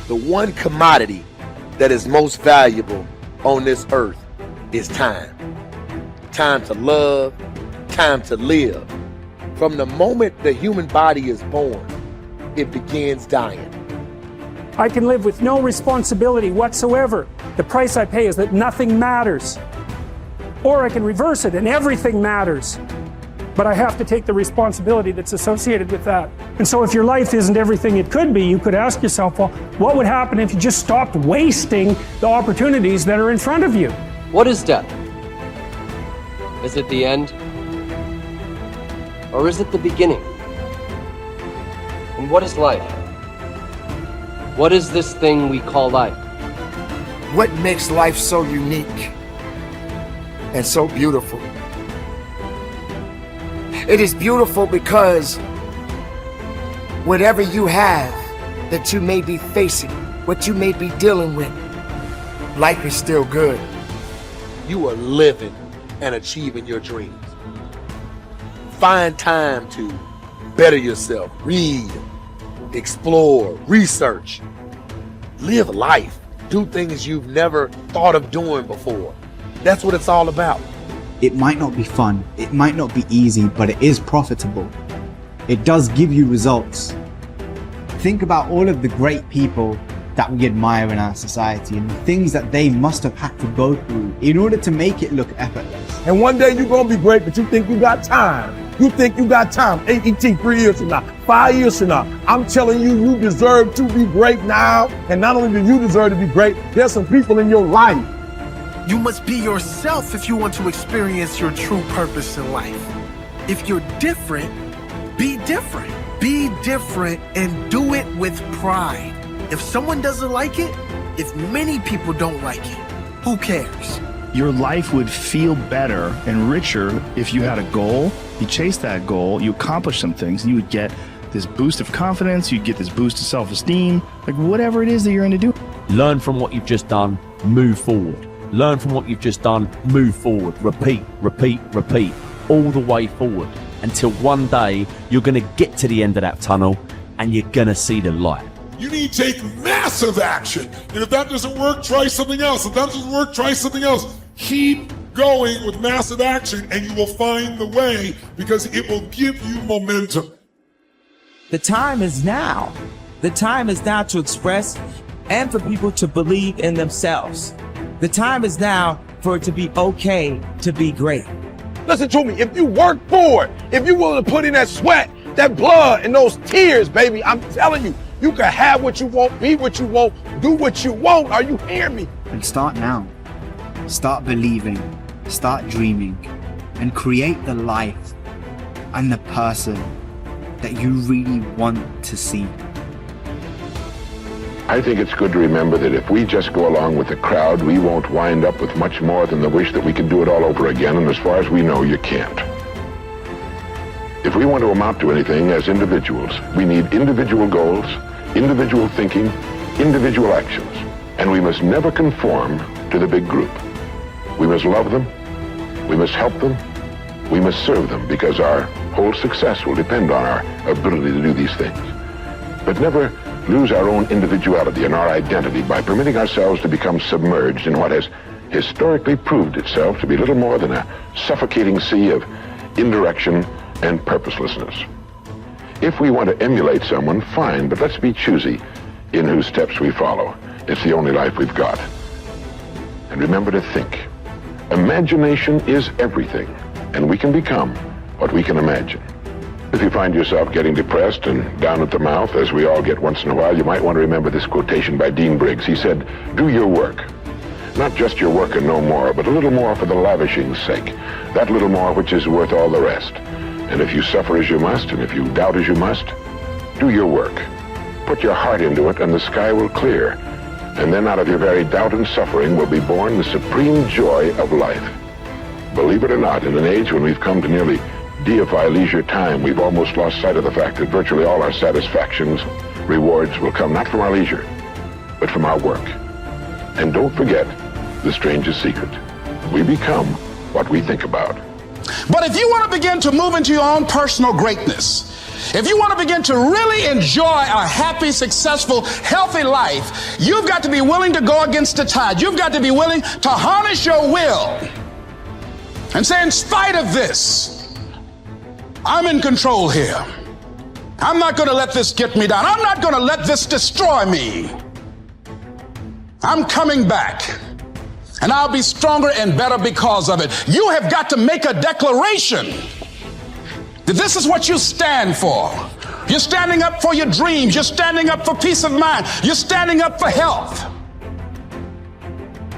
The one commodity that is most valuable on this earth is time. Time to love, time to live. From the moment the human body is born, it begins dying. I can live with no responsibility whatsoever. The price I pay is that nothing matters. Or I can reverse it and everything matters. But I have to take the responsibility that's associated with that. And so if your life isn't everything it could be, you could ask yourself, well, what would happen if you just stopped wasting the opportunities that are in front of you? What is death? Is it the end? Or is it the beginning? And what is life? What is this thing we call life? What makes life so unique and so beautiful? It is beautiful because whatever you have that you may be facing, what you may be dealing with, life is still good. You are living and achieving your dreams. Find time to better yourself, read, explore, research, live life, do things you've never thought of doing before. That's what it's all about. It might not be fun, it might not be easy, but it is profitable. It does give you results. Think about all of the great people that we admire in our society and the things that they must have had to go through in order to make it look effortless. And one day you're gonna be great, but you think you got time. You think you got time. AET 3 years from now, 5 years from now. I'm telling you, you deserve to be great now. And not only do you deserve to be great, there's some people in your life. You must be yourself if you want to experience your true purpose in life. If you're different, be different. Be different and do it with pride. If someone doesn't like it, if many people don't like it, who cares? Your life would feel better and richer if you had a goal, you chased that goal, you accomplished some things, and you would get this boost of confidence, you'd get this boost of self-esteem, like whatever it is that you're going to do. Learn from what you've just done, move forward. Learn from what you've just done, move forward. Repeat, repeat, repeat, all the way forward until one day you're going to get to the end of that tunnel and you're going to see the light. You need to take massive action. And if that doesn't work, try something else. If that doesn't work, try something else. Keep going with massive action and you will find the way because it will give you momentum. The time is now. The time is now to express and for people to believe in themselves. The time is now for it to be okay to be great. Listen to me, if you work for it, if you're willing to put in that sweat, that blood, and those tears, baby, I'm telling you, you can have what you want, be what you want, do what you want. Are you hearing me? And start now. Start believing, start dreaming, and create the life and the person that you really want to see. I think it's good to remember that if we just go along with the crowd, we won't wind up with much more than the wish that we could do it all over again, and as far as we know, you can't. If we want to amount to anything as individuals, we need individual goals, individual thinking, individual actions, and we must never conform to the big group. We must love them, we must help them, we must serve them, because our whole success will depend on our ability to do these things. But never lose our own individuality and our identity by permitting ourselves to become submerged in what has historically proved itself to be little more than a suffocating sea of indirection and purposelessness. If we want to emulate someone, fine, but let's be choosy in whose steps we follow. It's the only life we've got. And remember to think. Imagination is everything, and we can become what we can imagine. If you find yourself getting depressed and down at the mouth, as we all get once in a while, you might want to remember this quotation by Dean Briggs. He said, "Do your work. Not just your work and no more, but a little more for the lavishing's sake. That little more which is worth all the rest. And if you suffer as you must, and if you doubt as you must, do your work. Put your heart into it, and the sky will clear. And then out of your very doubt and suffering will be born the supreme joy of life." Believe it or not, in an age when we've come to nearly deify leisure time, we've almost lost sight of the fact that virtually all our satisfactions, rewards will come not from our leisure, but from our work. And don't forget the strangest secret. We become what we think about. But if you want to begin to move into your own personal greatness, If you want to begin to really enjoy a happy, successful, healthy life, you've got to be willing to go against the tide. You've got to be willing to harness your will and say, in spite of this, I'm in control here. I'm not going to let this get me down. I'm not going to let this destroy me. I'm coming back, and I'll be stronger and better because of it. You have got to make a declaration that this is what you stand for. You're standing up for your dreams. You're standing up for peace of mind. You're standing up for health.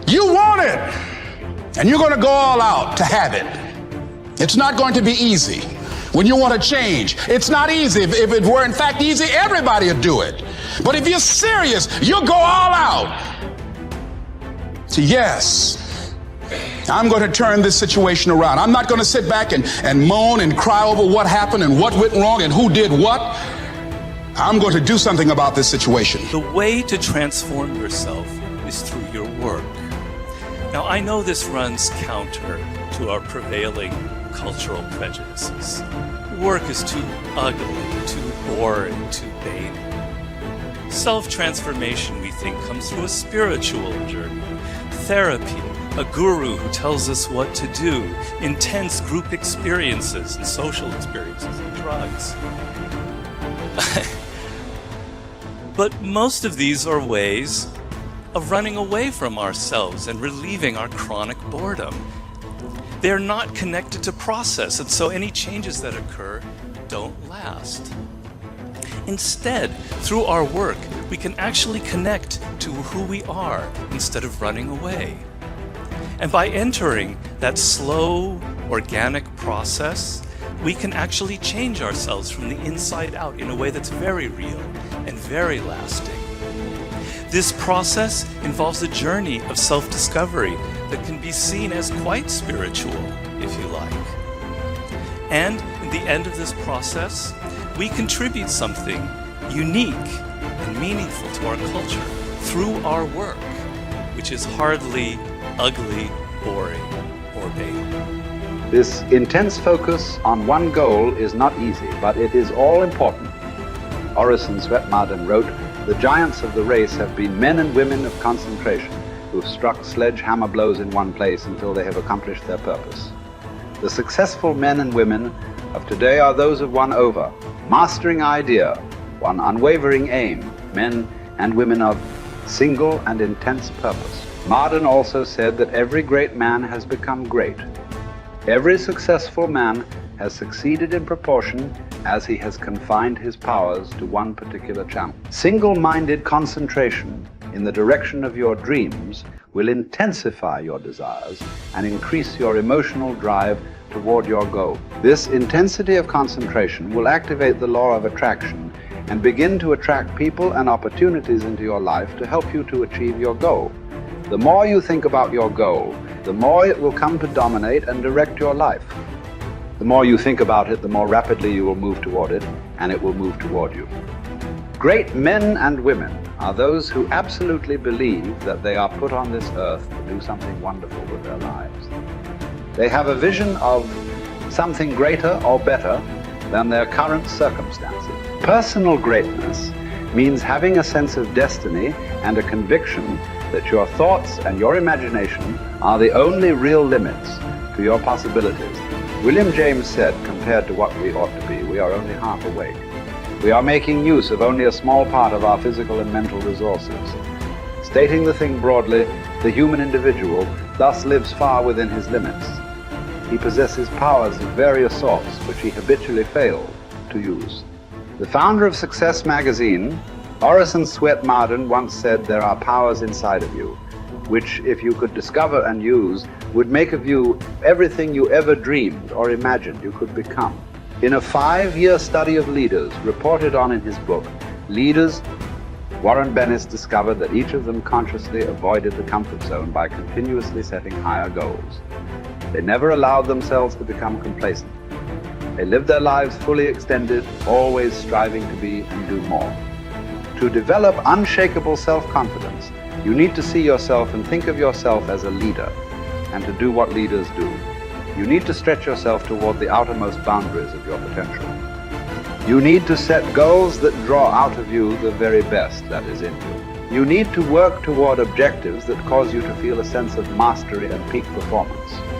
You want it, and you're going to go all out to have it. It's not going to be easy. When you want to change, it's not easy. If it were in fact easy, everybody would do it. But if you're serious, you'll go all out. So yes, I'm going to turn this situation around. I'm not going to sit back and moan and cry over what happened and what went wrong and who did what. I'm going to do something about this situation. The way to transform yourself is through your work. Now, I know this runs counter to our prevailing cultural prejudices. Work is too ugly, too boring, too vain. Self-transformation, we think, comes through a spiritual journey, therapy, a guru who tells us what to do, intense group experiences and social experiences and drugs. But most of these are ways of running away from ourselves and relieving our chronic boredom. They're not connected to process, and so any changes that occur don't last. Instead, through our work, we can actually connect to who we are instead of running away. And by entering that slow, organic process, we can actually change ourselves from the inside out in a way that's very real and very lasting. This process involves a journey of self-discovery that can be seen as quite spiritual, if you like. And in the end of this process, we contribute something unique and meaningful to our culture through our work, which is hardly ugly, boring, or vain. This intense focus on one goal is not easy, but it is all important. Orison Swett Marden wrote, "The giants of the race have been men and women of concentration who have struck sledgehammer blows in one place until they have accomplished their purpose. The successful men and women of today are those of one over, mastering idea, one unwavering aim, men and women of single and intense purpose." Marden also said that every great man has become great. Every successful man has succeeded in proportion as he has confined his powers to one particular channel. Single-minded concentration in the direction of your dreams will intensify your desires and increase your emotional drive toward your goal. This intensity of concentration will activate the law of attraction and begin to attract people and opportunities into your life to help you to achieve your goal. The more you think about your goal, the more it will come to dominate and direct your life. The more you think about it, the more rapidly you will move toward it, and it will move toward you. Great men and women are those who absolutely believe that they are put on this earth to do something wonderful with their lives. They have a vision of something greater or better than their current circumstances. Personal greatness means having a sense of destiny and a conviction that your thoughts and your imagination are the only real limits to your possibilities. William James said, compared to what we ought to be, we are only half awake. We are making use of only a small part of our physical and mental resources. Stating the thing broadly, the human individual thus lives far within his limits. He possesses powers of various sorts which he habitually fails to use. The founder of Success magazine, Orison Swett Marden, once said, "There are powers inside of you, which if you could discover and use, would make of you everything you ever dreamed or imagined you could become." In a 5-year study of leaders reported on in his book, Leaders, Warren Bennis discovered that each of them consciously avoided the comfort zone by continuously setting higher goals. They never allowed themselves to become complacent. They lived their lives fully extended, always striving to be and do more. To develop unshakable self-confidence, you need to see yourself and think of yourself as a leader, and to do what leaders do. You need to stretch yourself toward the outermost boundaries of your potential. You need to set goals that draw out of you the very best that is in you. You need to work toward objectives that cause you to feel a sense of mastery and peak performance.